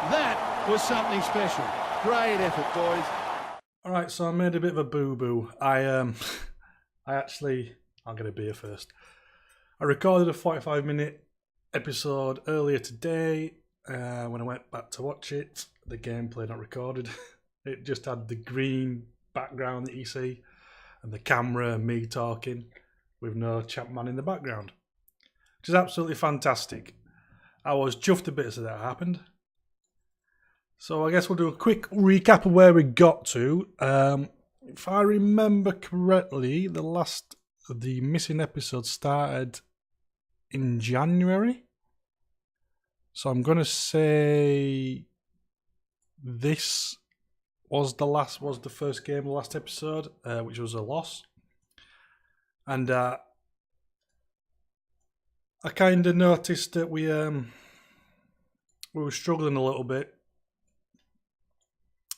That was something special. Great effort, boys. All right, so I made a bit of a boo-boo. I actually, I'll get a beer first. I recorded a 45-minute episode earlier today. When I went back to watch it, the gameplay not recorded. It just had the green background that you see, and the camera and me talking with no Chapman in the background, which is absolutely fantastic. I was chuffed a bit as that happened. So I guess we'll do a quick recap of where we got to. If I remember correctly, the missing episode started in January. So I'm gonna say this was the first game, the last episode, which was a loss, and I kind of noticed that we were struggling a little bit.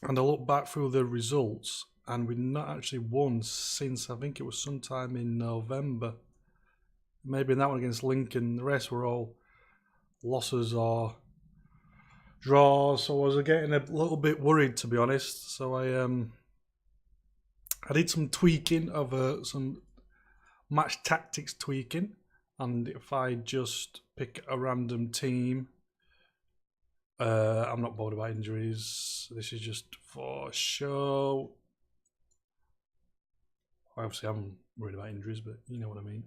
And I look back through the results, and we've not actually won since I think it was sometime in November. Maybe in that one against Lincoln. The rest were all losses or draws. So I was getting a little bit worried, to be honest. So I did some tweaking of some match tactics tweaking, and if I just pick a random team. I'm not bothered about injuries. This is just for show. Obviously, I'm worried about injuries, but you know what I mean.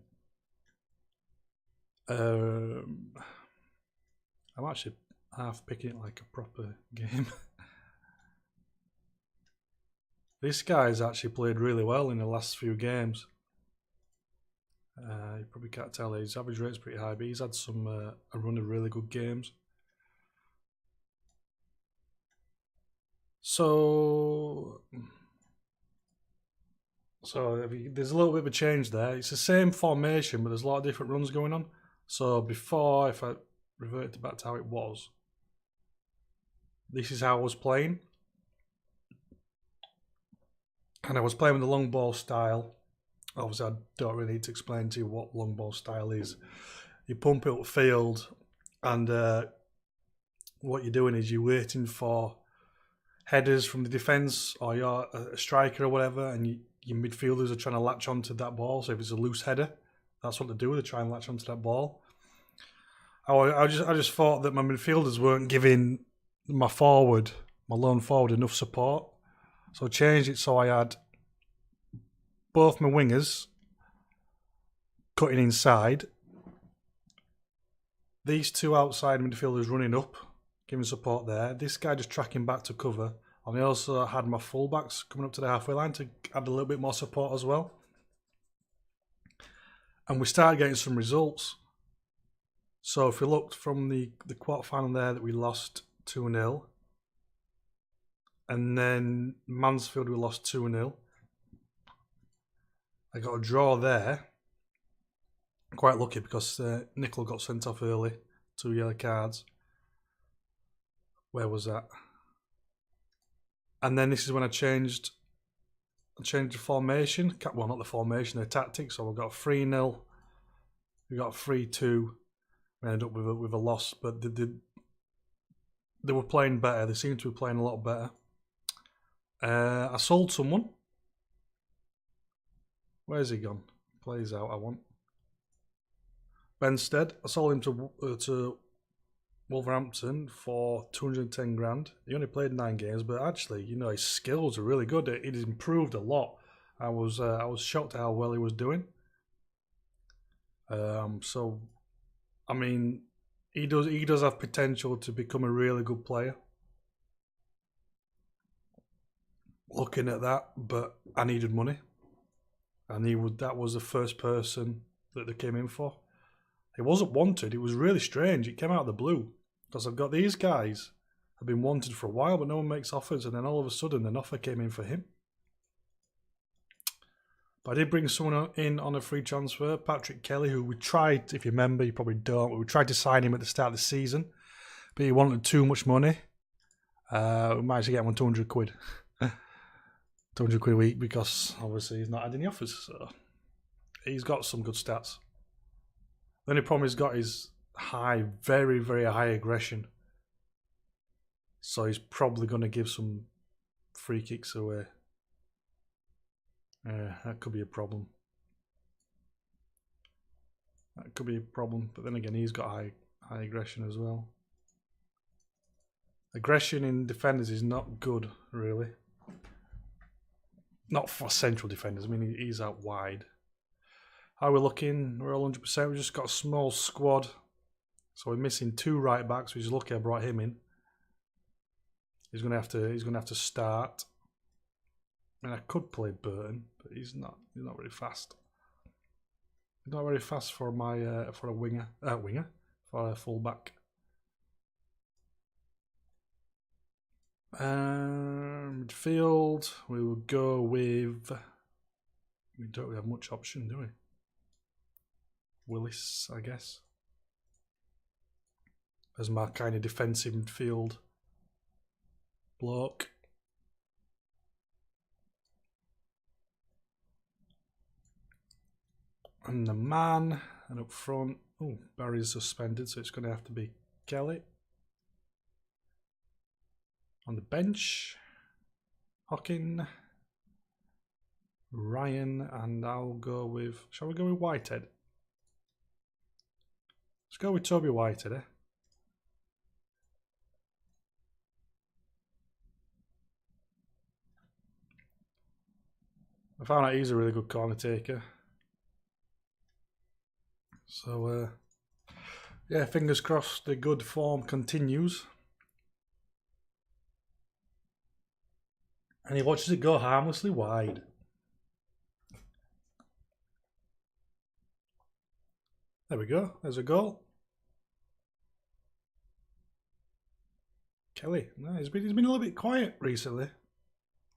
I'm actually half picking it like a proper game. This guy's actually played really well in the last few games. You probably can't tell his average rate's pretty high, but he's had a run of really good games. So there's a little bit of a change there. It's the same formation, but there's a lot of different runs going on. So before, if I revert back to how it was, this is how I was playing. And I was playing with the long ball style. Obviously, I don't really need to explain to you what long ball style is. You pump it up field, and what you're doing is you're waiting for headers from the defence, or you're a striker or whatever, and your midfielders are trying to latch onto that ball. So if it's a loose header, that's what they do. They try and latch onto that ball. I just thought that my midfielders weren't giving my lone forward, enough support. So I changed it so I had both my wingers cutting inside, these two outside midfielders running up, giving support there. This guy just tracking back to cover. And I also had my fullbacks coming up to the halfway line to add a little bit more support as well. And we started getting some results. So if we looked from the quarterfinal there that we lost 2-0. And then Mansfield we lost 2-0. I got a draw there. Quite lucky because Nickel got sent off early. 2 yellow cards. Where was that? And then this is when I changed the formation. Well, not the formation, the tactics. So we got 3-0. We got 3-2. We ended up with a loss, but they were playing better. They seemed to be playing a lot better. I sold someone. Where's he gone? Plays out, I want. Benstead. I sold him to Wolverhampton for 210 grand. He only played 9 games, but actually, his skills are really good. It has improved a lot. I was shocked at how well he was doing. So, I mean, he does have potential to become a really good player. Looking at that, but I needed money, and that was the first person that they came in for. It wasn't wanted. It was really strange. It came out of the blue because I've got these guys have been wanted for a while, but no one makes offers, and then all of a sudden an offer came in for him. But I did bring someone in on a free transfer, Patrick Kelly, who we tried, if you remember, you probably don't, but we tried to sign him at the start of the season, but he wanted too much money. We managed to get him on 200 quid. 200 quid a week because obviously he's not had any offers, so he's got some good stats. The only problem he's got is very, very high aggression. So he's probably going to give some free kicks away. That could be a problem. That could be a problem. But then again, he's got high aggression as well. Aggression in defenders is not good, really. Not for central defenders. I mean, he's out wide. How are we looking? We're all 100%. We've just got a small squad. So we're missing 2 right backs, which is lucky I brought him in. He's gonna have to start. I mean, I could play Burton, but he's not very fast. He's not very fast for my for a winger, for a fullback. Midfield, we will go with. We don't really have much option, do we? Willis, I guess, as my kind of defensive midfield bloke. And the man, and up front, oh, Barry's suspended, so it's going to have to be Kelly. On the bench, Hockin, Ryan, and I'll go with, shall we go with Whitehead? Let's go with Toby Whitehead, eh? I found out he's a really good corner taker. So, yeah, fingers crossed the good form continues. And he watches it go harmlessly wide. There we go. There's a goal. Kelly. No, he's been a little bit quiet recently.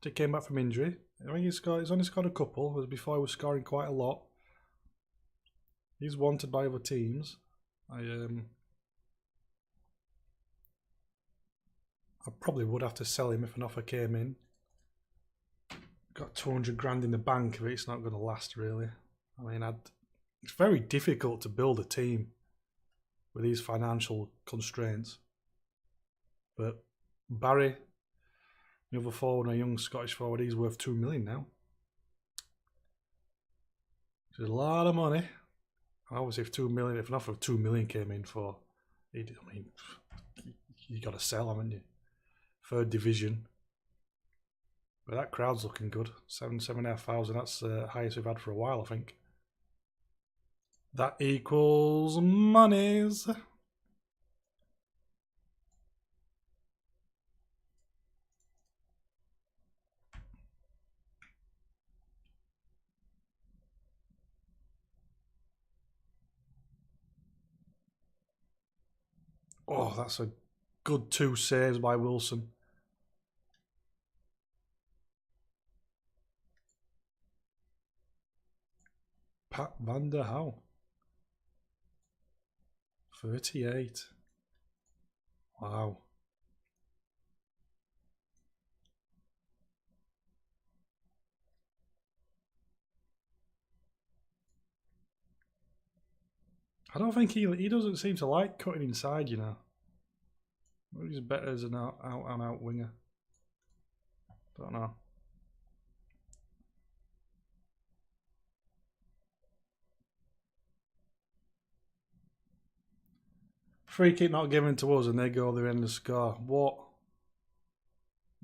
He came back from injury. I think he's only scored a couple, whereas before he was scoring quite a lot. He's wanted by other teams. I probably would have to sell him if an offer came in. Got 200 grand in the bank, but it's not going to last really. I mean, it's very difficult to build a team with these financial constraints. But Barry, the other forward, a young Scottish forward, he's worth 2 million now. It's a lot of money. Obviously, if an offer of 2 million came in for, I mean, you got to sell, haven't you? 3rd division. But that crowd's looking good. 7,500. That's the highest we've had for a while, I think. That equals monies. Oh, that's a good 2 saves by Wilson. Pat van der Houw. 38. Wow. I don't think he doesn't seem to like cutting inside, you know. Maybe he's better as an out winger. Don't know. Free kick not given to us and they go the end of the score. What?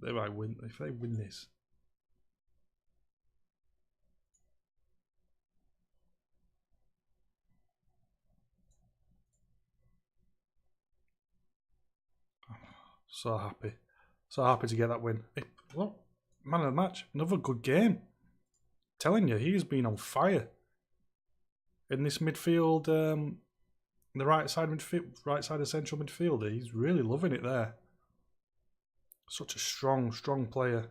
They might win if they win this. So happy. So happy to get that win. Hey, look, man of the match. Another good game. Telling you, he's been on fire. In this midfield, the right side of central midfielder, he's really loving it there. Such a strong player.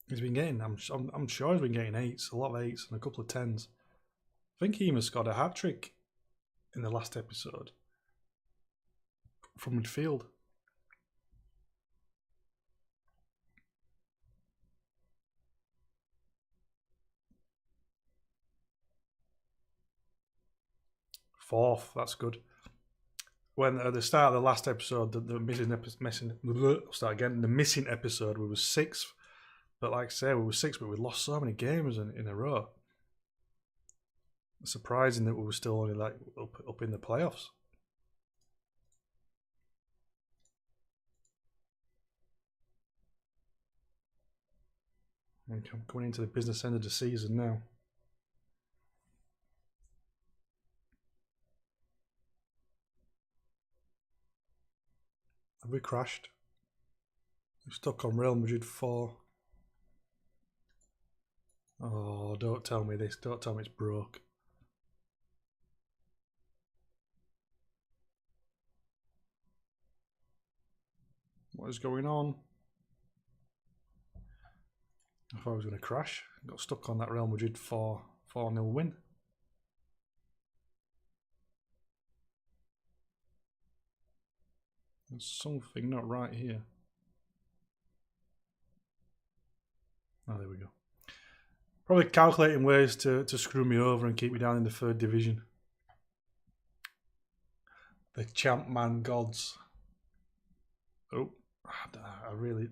He's been getting, I'm sure he's been getting 8s, a lot of 8s and a couple of 10s. I think he even scored a hat-trick in the last episode from midfield. Fourth, that's good. when at the start of the last episode, the missing episode, we were sixth. But like I say, we were sixth, but we lost so many games in a row. It's surprising that we were still only like up in the playoffs. I'm coming into the business end of the season now. Have we crashed? We're stuck on Real Madrid 4. Oh, don't tell me this. Don't tell me it's broke. What is going on? I thought I was going to crash. Got stuck on that Real Madrid 4-0 win. There's something not right here. Oh, there we go. Probably calculating ways to screw me over and keep me down in the 3rd division. The champ man gods. Oh, I really...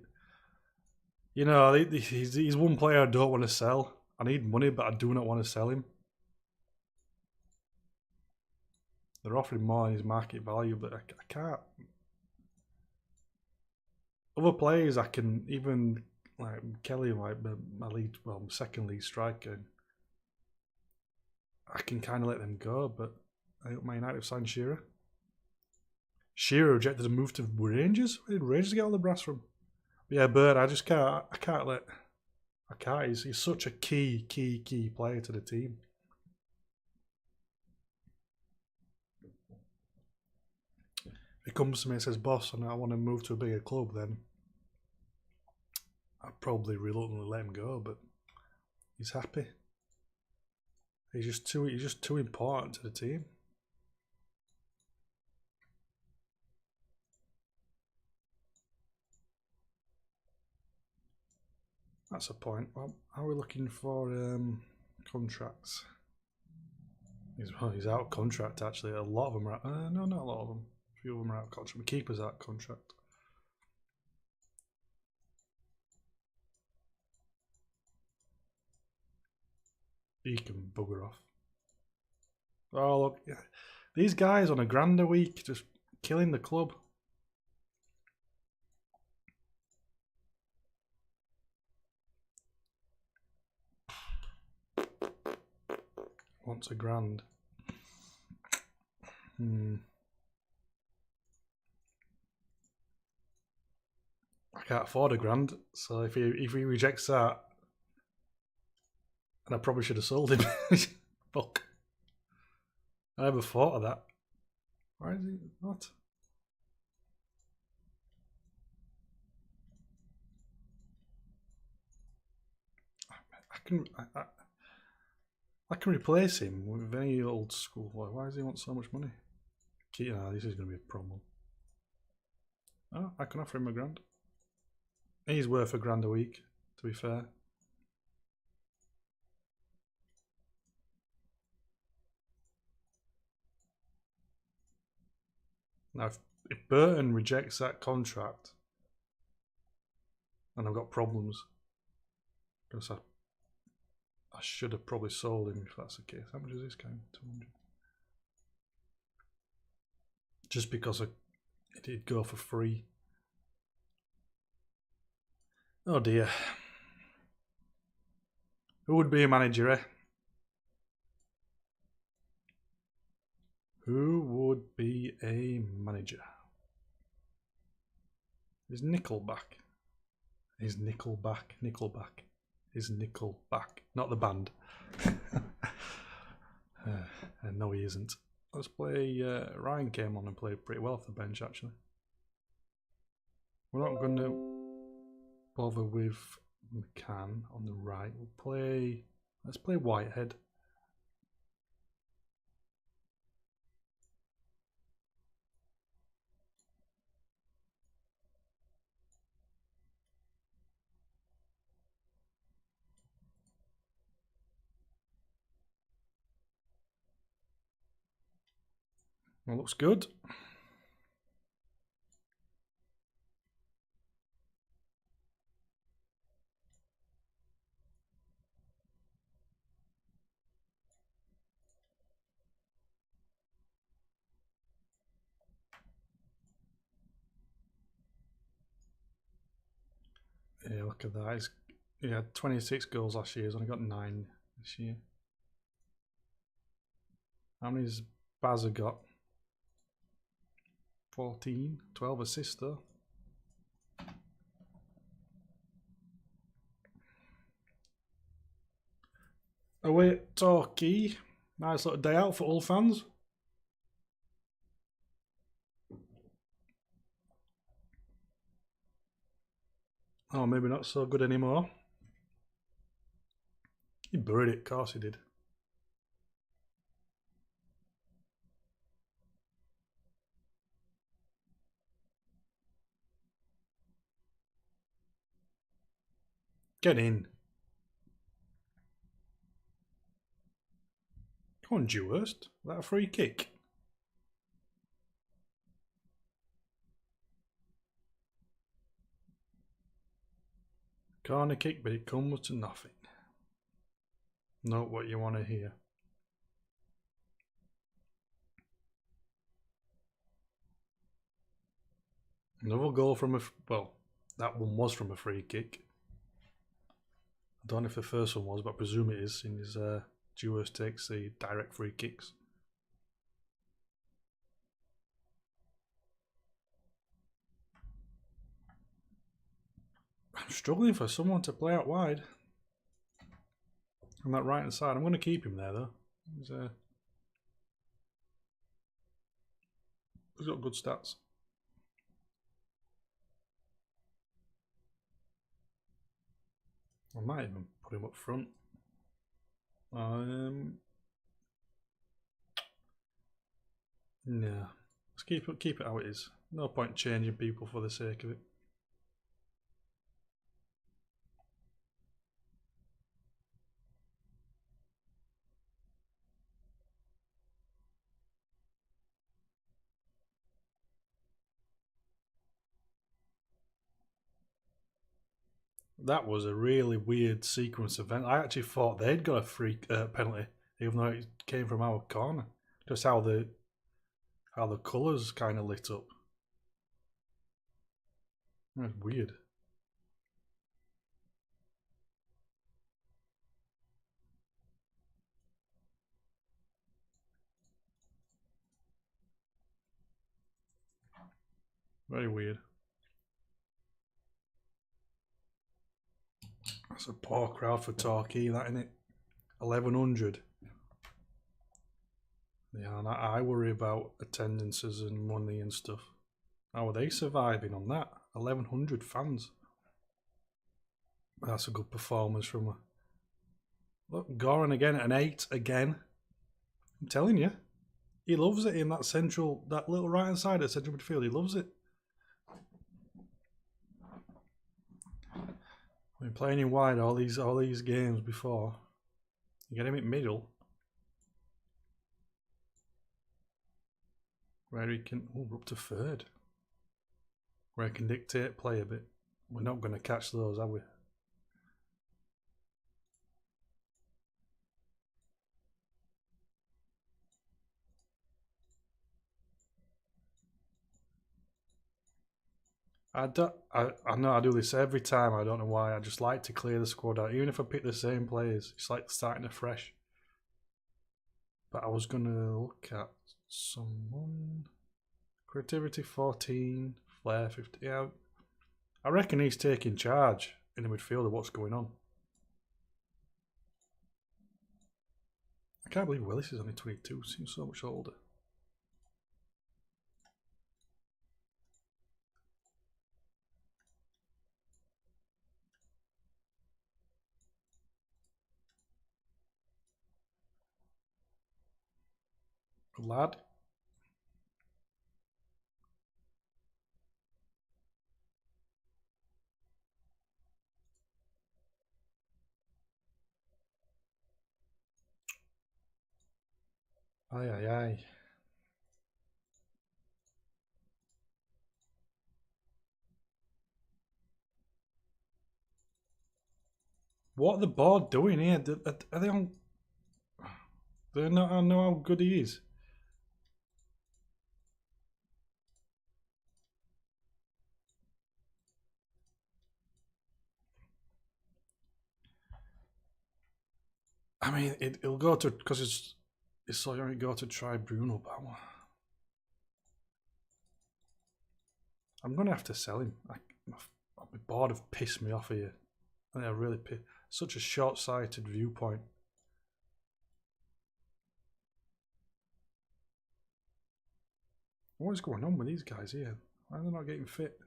You know, he's one player I don't want to sell. I need money, but I do not want to sell him. They're offering more than his market value, but I can't. Other players I can, even like Kelly, like my lead, well, my second league striker, I can kind of let them go, but Man United have signed Shearer. Shearer rejected a move to Rangers. Where did Rangers get all the brass from? But yeah, Bird, I just can't. I can't let. I can't. He's such a key player to the team. If he comes to me and says, "Boss, and I want to move to a bigger club," then I'd probably reluctantly let him go. But he's happy. He's just too important to the team. That's a point. Well, how are we looking for contracts? He's out of contract actually. A lot of them are out. No, not a lot of them. A few of them are out of contract. The keeper's out of contract. He can bugger off. Oh look, these guys on a grand a week just killing the club. Wants a grand. I can't afford a grand, so if he rejects that, and I probably should have sold him. Fuck. I never thought of that. Why is he what? I can replace him with any old school boy. Why does he want so much money? This is going to be a problem. Oh, I can offer him a grand. He's worth a grand a week, to be fair. Now, if Burton rejects that contract, and I've got problems, because I should have probably sold him if that's the case. How much is this guy? 200. Just because it did go for free. Oh dear. Who would be a manager, eh? Who would be a manager? Is Nickelback? Is Nickelback? Nickelback. Is Nickelback. Not the band. No, he isn't. Let's play. Ryan came on and played pretty well off the bench, actually. We're not going to bother with McCann on the right. Let's play Whitehead. Well, looks good. Yeah, look at that. He had 26 goals last year. He's only got 9 this year. How many's Bazza got? 14, 12 assists though. Away at Torquay. Nice little day out for all fans. Oh, maybe not so good anymore. He buried it, of course he did. Get in. Come on, Dewhurst. Is that a free kick? Corner kick, but it comes to nothing. Not what you want to hear. Another goal from well, that one was from a free kick. I don't know if the first one was, but I presume it is, in his Dewhurst takes the direct free kicks. I'm struggling for someone to play out wide. On that right hand side. I'm going to keep him there though. He's got good stats. I might even put him up front. No. Let's keep it how it is. No point changing people for the sake of it. That was a really weird sequence event. I actually thought they'd got a free penalty, even though it came from our corner. Just how the colours kind of lit up. That's weird. Very weird. That's a poor crowd for Torquay, that innit? 1100. Yeah, and I worry about attendances and money and stuff. How are they surviving on that? 1100 fans. That's a good performance from her. Look, Goran again at an 8 again. I'm telling you, he loves it in that little right hand side of central midfield. He loves it. We've been playing him wide all these games before. You get him in middle, where he can up to third, where he can dictate play a bit. We're not going to catch those, are we? I know I do this every time. I don't know why. I just like to clear the squad out, even if I pick the same players. It's like starting afresh. But I was gonna look at someone. Creativity 14, Flair 50. Yeah, I reckon he's taking charge in the midfield of what's going on. I can't believe Willis is only 22. Seems so much older. Good lad. Aye, aye, aye. What are the board doing here? Are they on? They not know how good he is. I mean, it'll go to, because it's so young, it go to try Bruno Power. I'm gonna have to sell him. I'll be bored of pissing me off here. I think I really such a short-sighted viewpoint. What is going on with these guys here? Why are they not getting fit?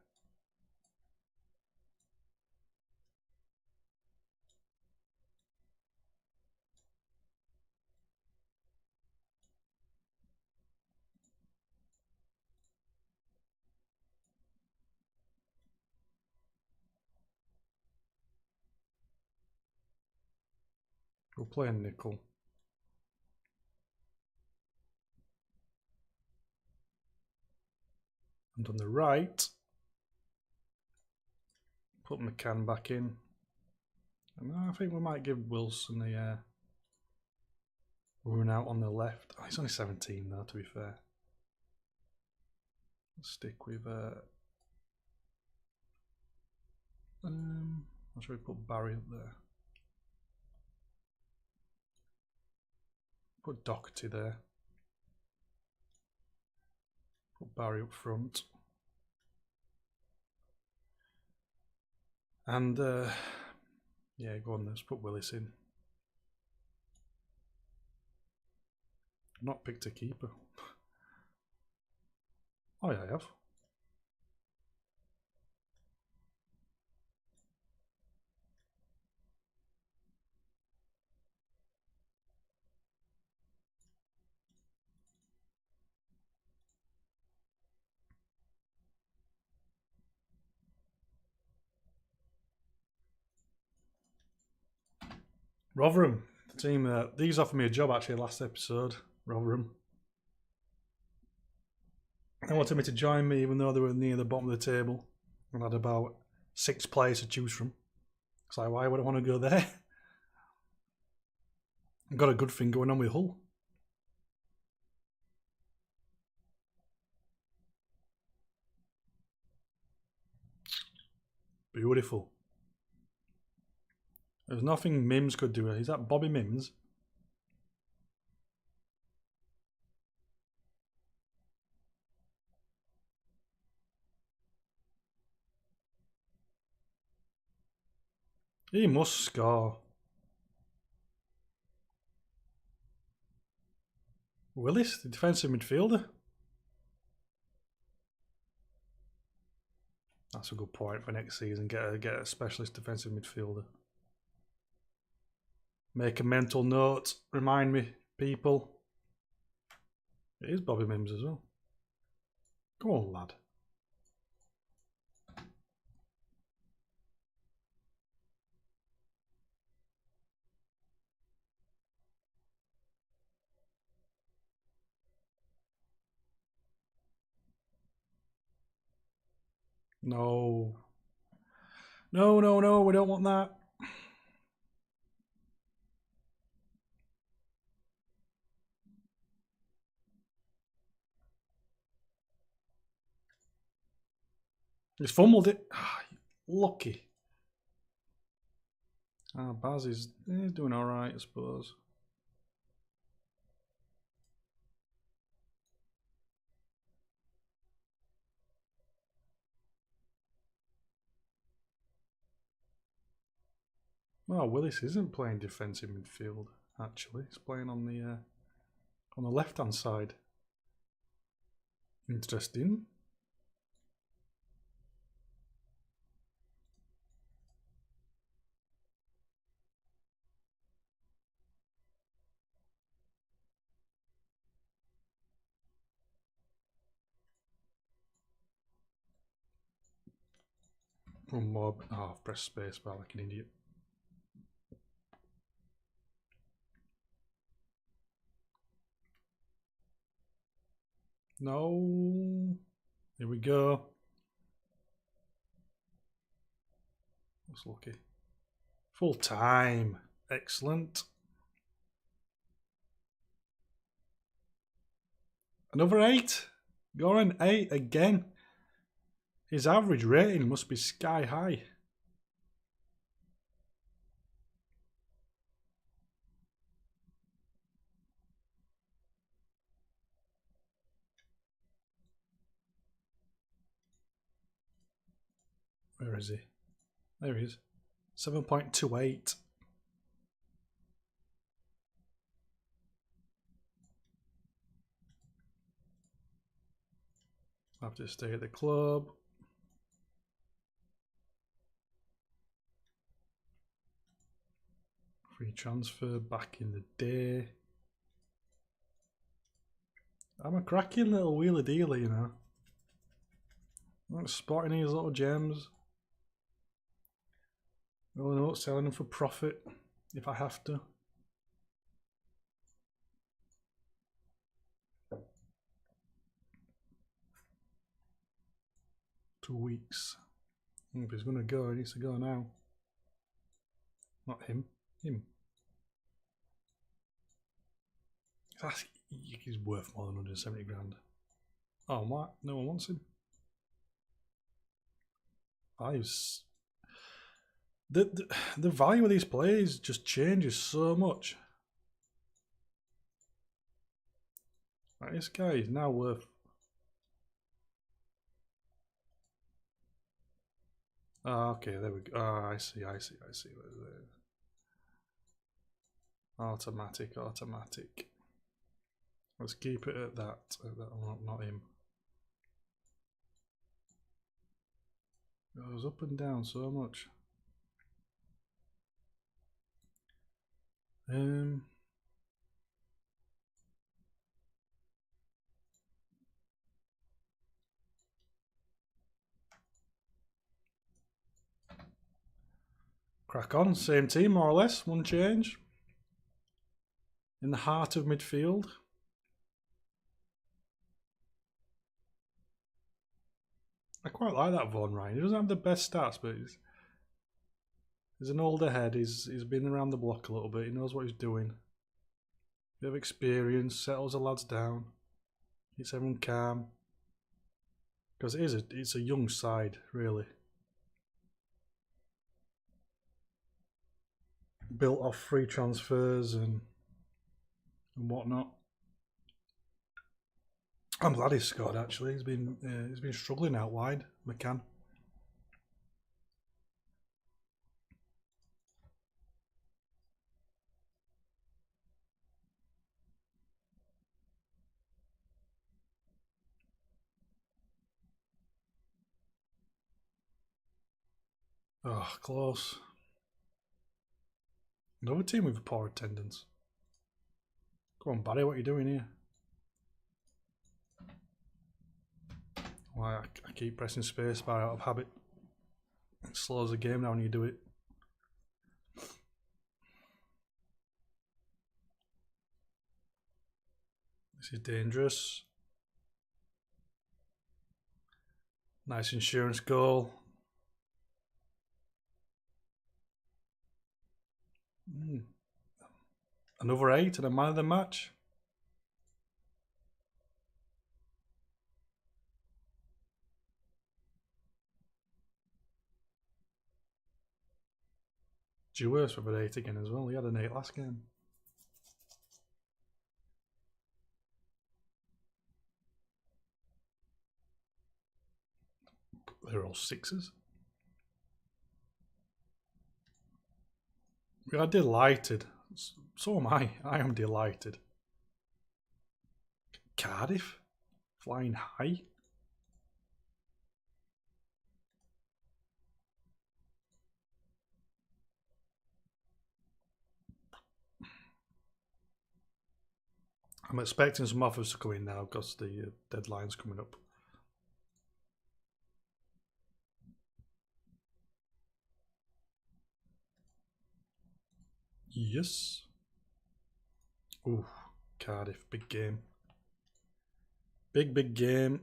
We're playing nickel. And on the right, put McCann back in. And I think we might give Wilson the run out on the left. Oh, he's only 17 though, to be fair. Let's stick with I'll try to put Barry up there. Put Doherty there. Put Barry up front. And yeah, go on, let's put Willis in. I've not picked a keeper. Oh yeah, I have. Rotherham, the team these offered me a job actually last episode. Rotherham. They wanted me to join me even though they were near the bottom of the table and had about 6 players to choose from. It's like, why would I want to go there? I've got a good thing going on with Hull. Beautiful. There's nothing Mims could do. Is that Bobby Mims? He must score. Willis, the defensive midfielder. That's a good point for next season. Get a specialist defensive midfielder. Make a mental note. Remind me, people. It is Bobby Mims as well. Come on, lad. No. No, no, no, we don't want that. He's fumbled it. Lucky. Baz is doing alright, I suppose. Well, Willis isn't playing defensive midfield, actually. He's playing on the left-hand side. Interesting. One more. Oh, I've pressed space bar like an idiot. No. Here we go. That's lucky. Full time. Excellent. Another 8. Go on, 8 again. His average rating must be sky high. Where is he? There he is. 7.28. I have to stay at the club. Free transfer back in the day. I'm a cracking little wheeler dealer, you know. I'm spotting these little gems. Rolling out, selling them for profit if I have to. Two weeks. If he's going to go, he needs to go now. Not him. Him. He's worth more than 170 grand. Oh, what? No one wants him. The value of these players just changes so much. Right, this guy is now worth. Oh, okay, there we go. Oh, I see. Automatic. Let's keep it at that. Not him. Goes up and down so much. Crack on, same team more or less, one change. In the heart of midfield. I quite like that Vaughan Ryan. He doesn't have the best stats, but he's an older head. He's been around the block a little bit. He knows what he's doing. Bit of experience, settles the lads down, keeps everyone calm. Because it's a young side, really. Built off free transfers and whatnot. I'm glad he scored. Actually, he's been struggling out wide. McCann. Oh, close. Another team with poor attendance. Come on, Barry, what are you doing here? Why I keep pressing space bar out of habit. It slows the game down when you do it. This is dangerous. Nice insurance goal. Another 8 and a man of the match. Dewhurst with an 8 again as well. He had an 8 last game. They're all 6s. We are delighted. So am I. I am delighted. Cardiff? Flying high? I'm expecting some offers to come in now because the deadline's coming up. Yes. Ooh, Cardiff, big game. Big game.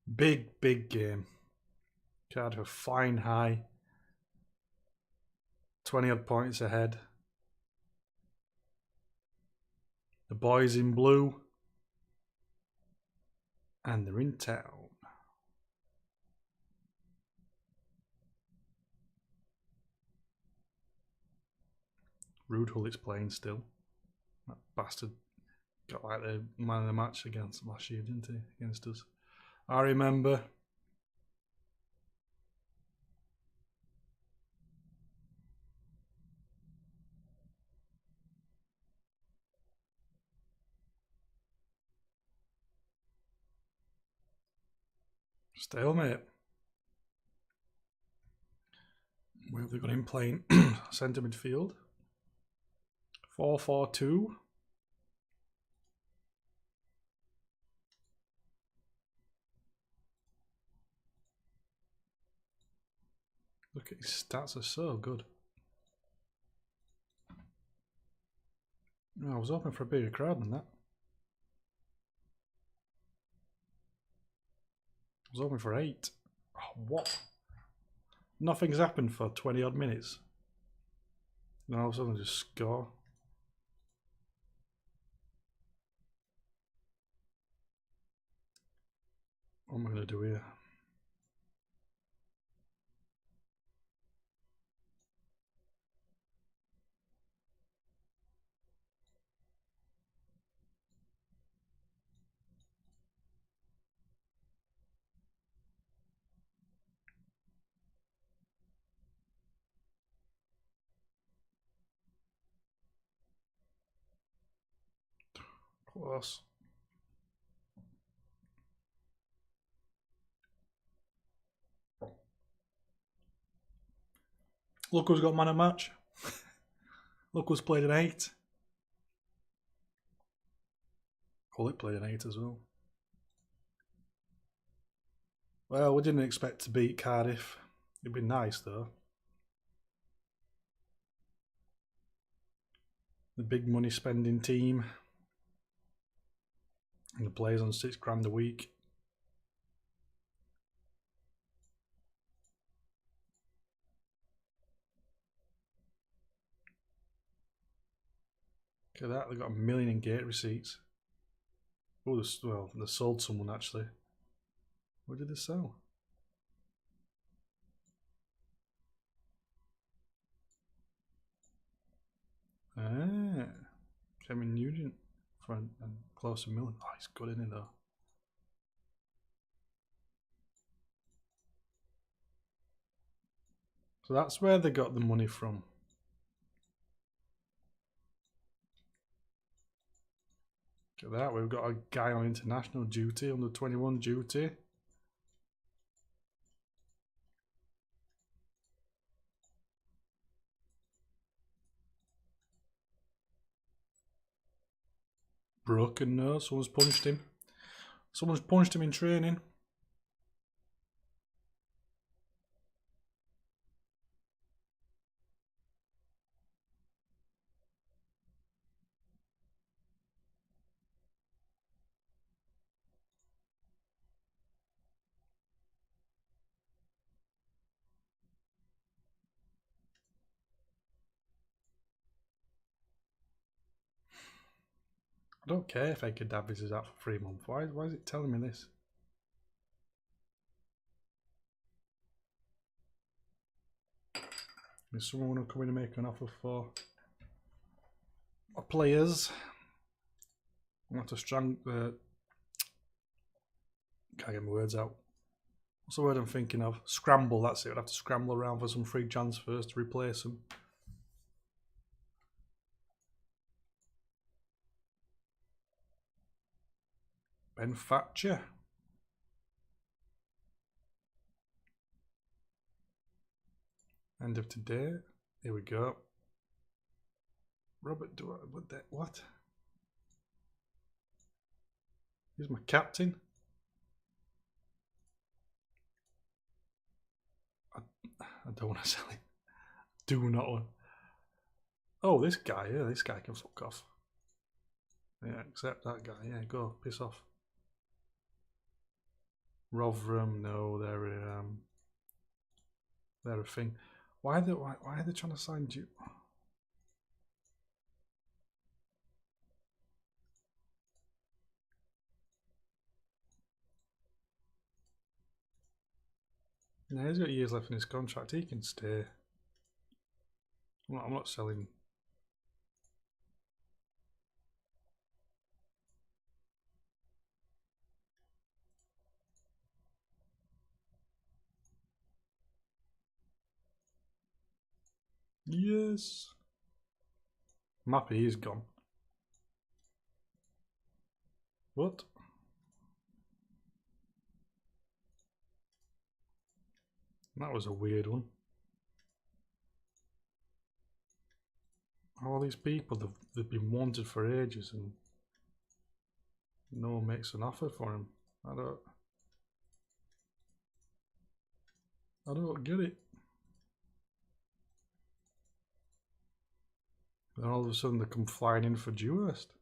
Big game. Cardiff flying high. 20 odd points ahead. boys in blue. And they're in town. Rude Hullit's playing still. That bastard got like the man of the match against last year, didn't he? Against us. I remember. Stalemate. Where have they got him playing? Centre midfield. 4-4-2. Look at his stats, are so good. I was hoping for a bigger crowd than that. I was hoping for 8. Oh, what? Nothing's happened for 20 odd minutes. And all of a sudden just score. What am I going to do here? Close. Look who's got man of match. Look who's played an 8. Hullit played an 8 as well. Well, we didn't expect to beat Cardiff. It'd be nice though. The big money spending team. And the players on £6 a week. Look at that, they got 1 million in gate receipts. Oh, well, they sold someone actually. What did they sell? Kevin Nugent for close to 1 million. Oh, he's good in it though. So that's where they got the money from. Look at that, we've got a guy on international duty, under 21 duty. Broken nose, someone's punched him. Someone's punched him in training. I don't care if Edgar Davies is out for 3 months. Why is it telling me this? Is someone want to come in and make an offer for our players? I'm going to can't get my words out. What's the word I'm thinking of? Scramble, that's it. I'd have to scramble around for some free transfers to replace them. Ben Thatcher. End of today. Here we go. Robert what? Here's my captain. I don't want to sell him. Do not want. Oh, this guy. Yeah, this guy can fuck off. Yeah, except that guy. Yeah, go piss off. Rotherham, no, they're a thing. Why are they trying to sign you? No, he's got years left in his contract. He can stay. I'm not selling. Yes. Mappy is gone. What? That was a weird one. All these people, they've been wanted for ages and no one makes an offer for him. I don't get it. Then all of a sudden they come flying in for Dewhurst.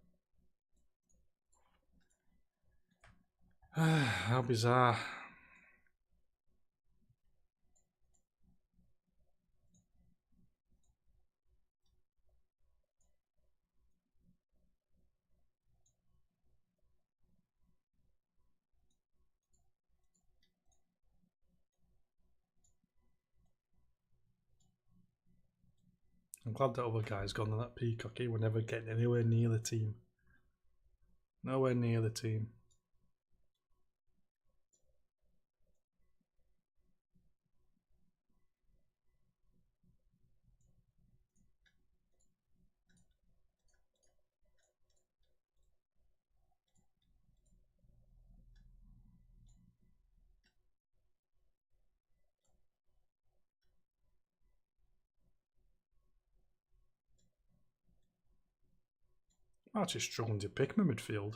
How bizarre. I'm glad that other guy's gone and that Peacock, he were never getting anywhere near the team. Nowhere near the team. I'm actually struggling to pick my midfield.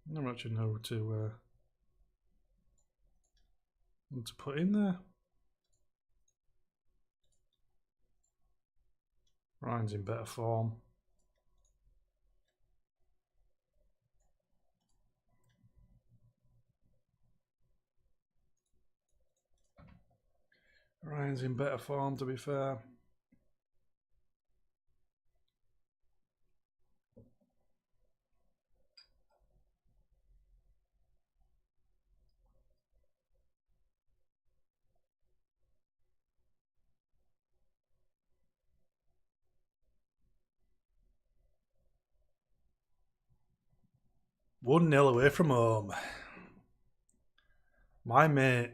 I don't actually know what to put in there. Ryan's in better form. Ryan's in better form, to be fair. One 0 away from home. My mate.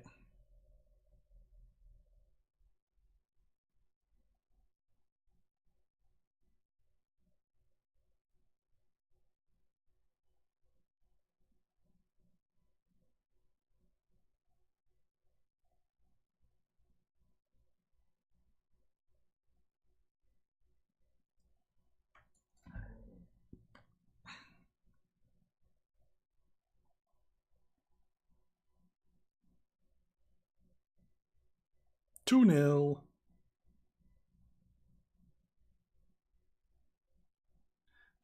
Two 0.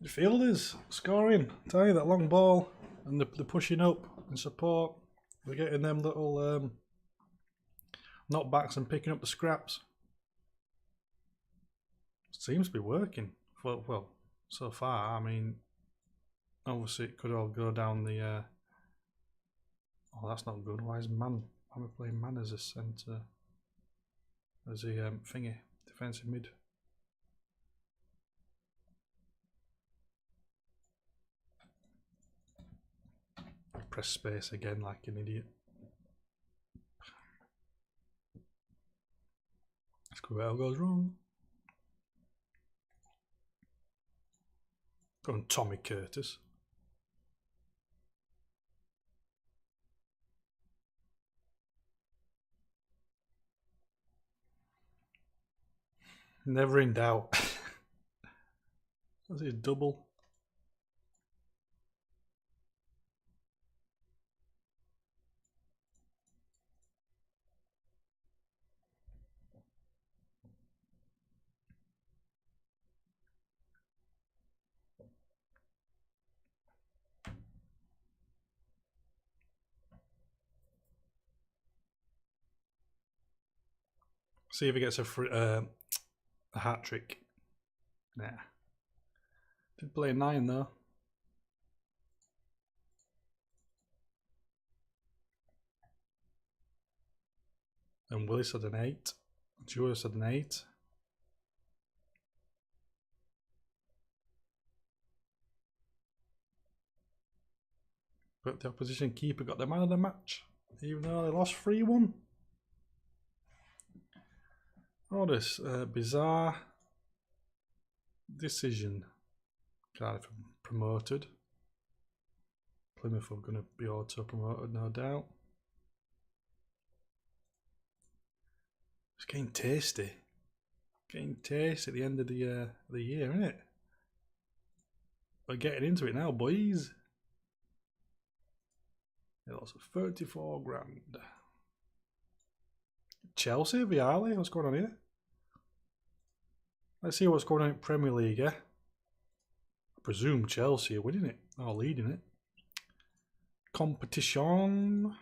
Midfielders scoring. I tell you, that long ball and the pushing up and support. They're getting them little knockbacks and picking up the scraps. Seems to be working. Well, so far. I mean, obviously it could all go down the. Oh, that's not good. Why is man? Why am I playing man as a centre? As a thingy, defensive mid. Press space again like an idiot. Squirrel goes wrong. Go on, Tommy Curtis. Never in doubt. That's his double. See if he gets a hat trick. Nah. Did play 9 though. And Willis had an 8. Julius had an 8. But the opposition keeper got the man of the match, even though they lost 3-1. Oh, this bizarre decision. Cardiff promoted. Plymouth are going to be auto-promoted, no doubt. It's getting tasty. Getting tasty at the end of the year, isn't it? We're getting into it now, boys. They lost 34 grand. Chelsea, Vialli, what's going on here? Let's see what's going on in Premier League, I presume Chelsea are winning it, or leading it. Competition.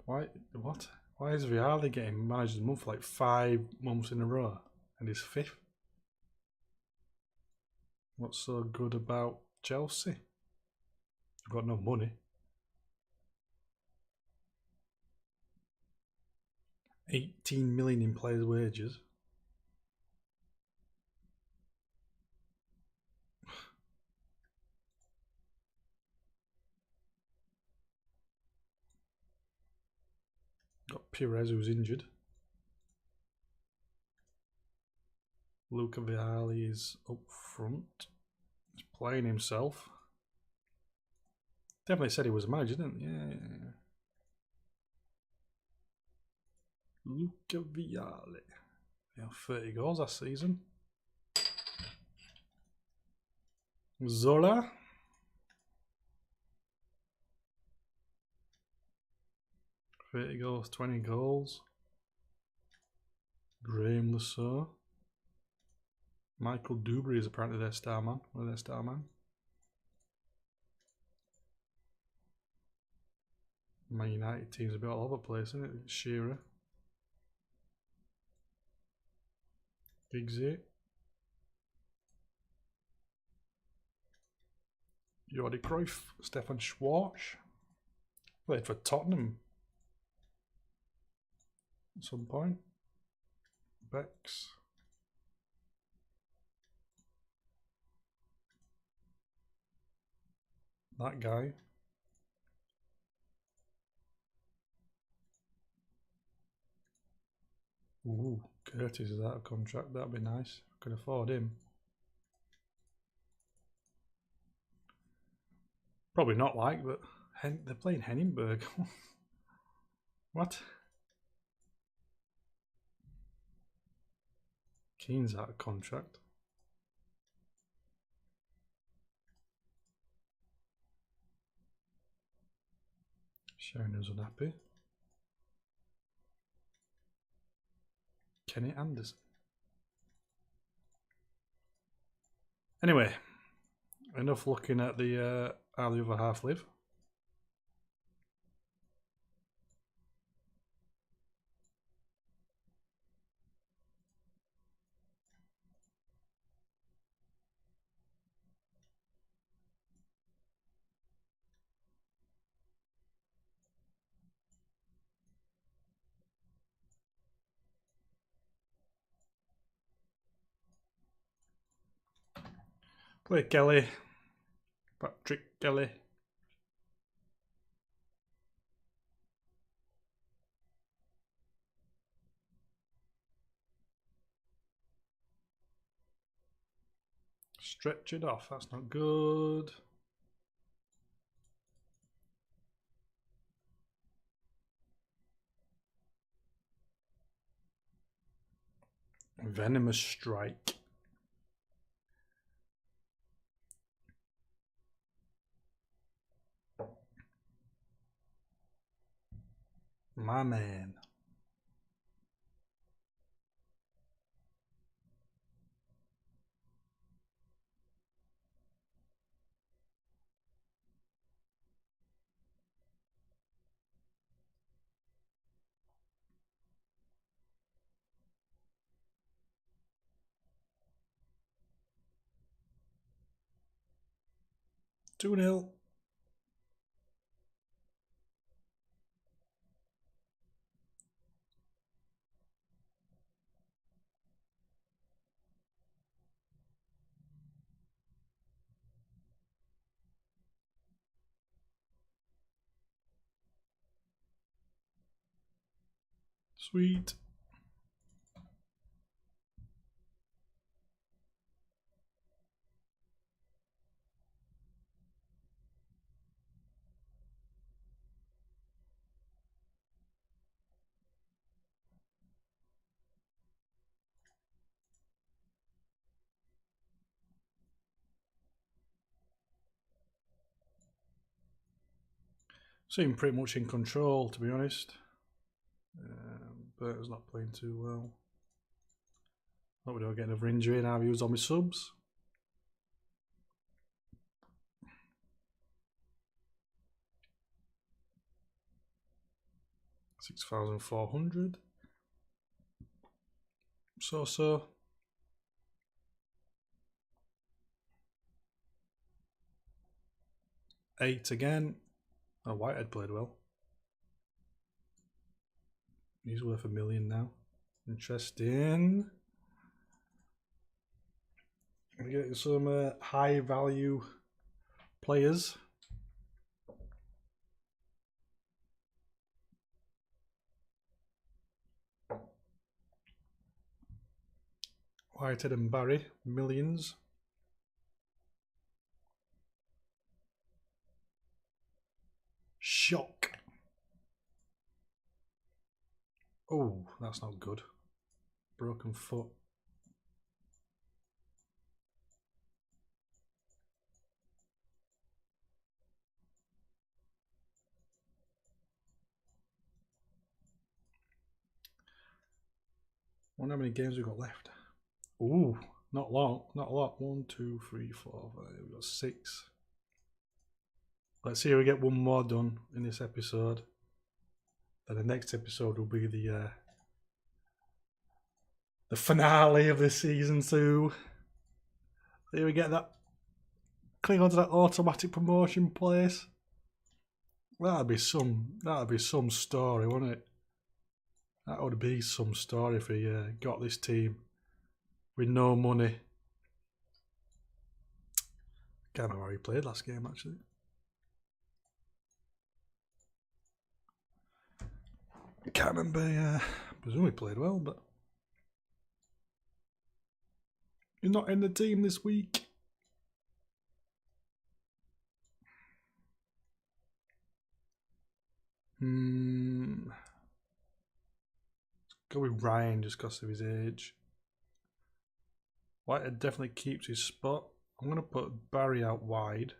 Why? What? Why is Vialli getting managed of the month for like 5 months in a row, and he's 5th? What's so good about Chelsea? They've got no money. 18 million in players' wages. Got Pires, who's injured. Luca Vialli is up front. He's playing himself. Definitely said he was a manager, didn't he? Yeah. Luca Vialli. Yeah, 30 goals last season. Zola. $30 goals, 20 goals. Graham Lasso. Michael Dubry is apparently their star man. One of their star man. Man United team's a bit all over the place, isn't it? Shearer. Giggsy. Jordi Cruyff. Stefan Schwarz. Played for Tottenham at some point. Bex. That guy. Ooh, Curtis is out of contract. That'd be nice. I could afford him. Probably not like, but they're playing Henningberg. What? Keane's out of contract. Sheringham's unhappy. Kenny Anderson. Anyway, enough looking at the how the other half live. Play Kelly. Patrick Kelly. Stretch it off. That's not good. Venomous Strike. My man. 2-0. Sweet. Seem pretty much in control, to be honest. Burton's not playing too well. Hope we don't get another injury and I've used all my subs. $6,400. So. 8 again. Oh, Whitehead played well. He's worth $1 million now. Interesting. We're getting some high value players. Whitehead and Barry, millions. Shock. Oh, that's not good. Broken foot. I wonder how many games we've got left. Ooh, not long, not a lot. 1, 2, 3, 4, 5. We've got 6. Let's see if we get one more done in this episode. Then the next episode will be the finale of this season 2. Here we get that. Click onto that automatic promotion place. That'd be some story, wouldn't it? That would be some story if we got this team with no money. Can't remember how he played last game actually. Can't remember. I presume he played well, but he's not in the team this week. Go with Ryan just because of his age. Whitehead definitely keeps his spot. I'm going to put Barry out wide.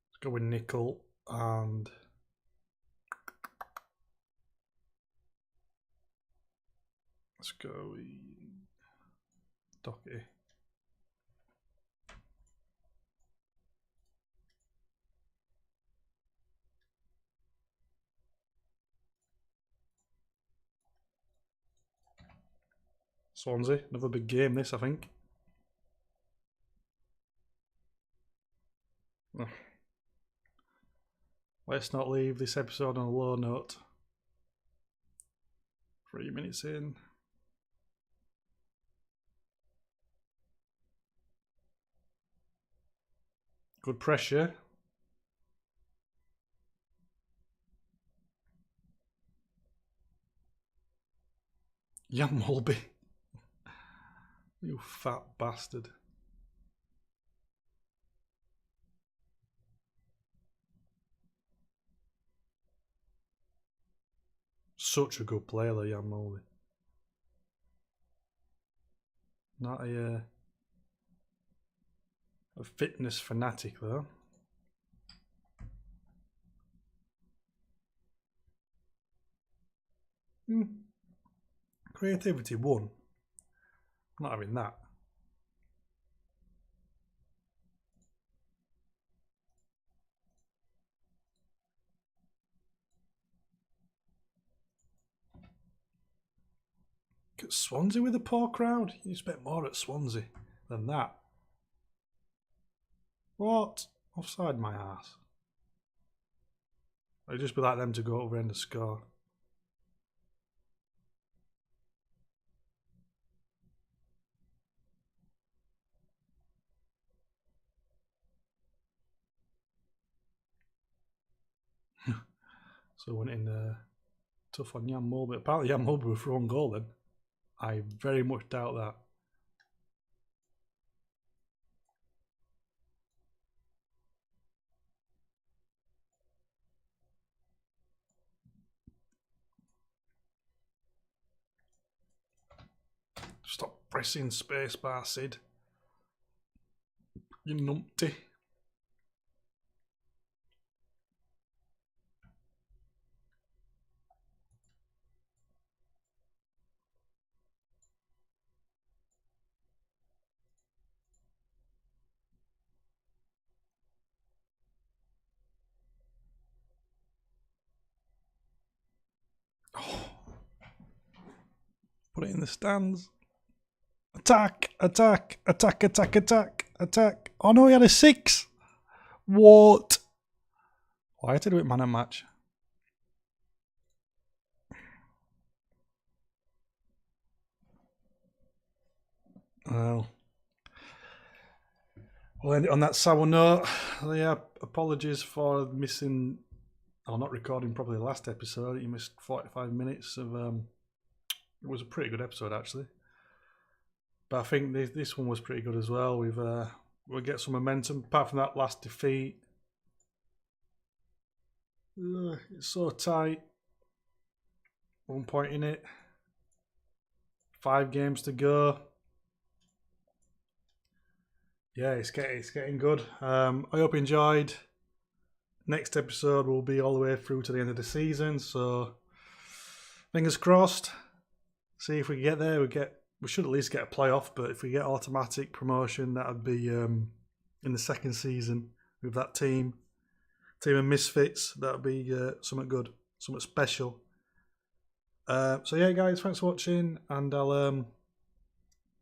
Let's go with Nickel and let's go with Doherty. Swansea, another big game this, I think. Oh. Let's not leave this episode on a low note. 3 minutes in. Good pressure. Jan Molby. You fat bastard. Such a good player, though, Jan Molby. Not a fitness fanatic, though. Creativity 1. Not having that. Look at Swansea with a poor crowd. You expect more at Swansea than that. What? Offside my ass. It'd just be like them to go over and score. So went in tough on Jan Mulby. Apparently Jan Mulby was for one goal then. I very much doubt that. Stop pressing spacebar, Sid. You numpty. Oh. Put it in the stands. Attack, attack, attack, attack, attack, attack. Oh no, he had a 6. What? Why did I do it man and match? Well, we'll end it on that sour note. Yeah, apologies for missing, or not recording probably the last episode. You missed 45 minutes of, it was a pretty good episode actually. But I think this one was pretty good as well. We'll get some momentum, apart from that last defeat. It's so tight. 1 point in it. 5 games to go. Yeah, it's getting good. I hope you enjoyed. Next episode will be all the way through to the end of the season, so fingers crossed. See if we get there. We should at least get a playoff, but if we get automatic promotion, that would be in the second season with that team of misfits. That would be something good, something special. So yeah, guys, thanks for watching, and I'll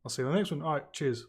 see you in the next one. All right, cheers.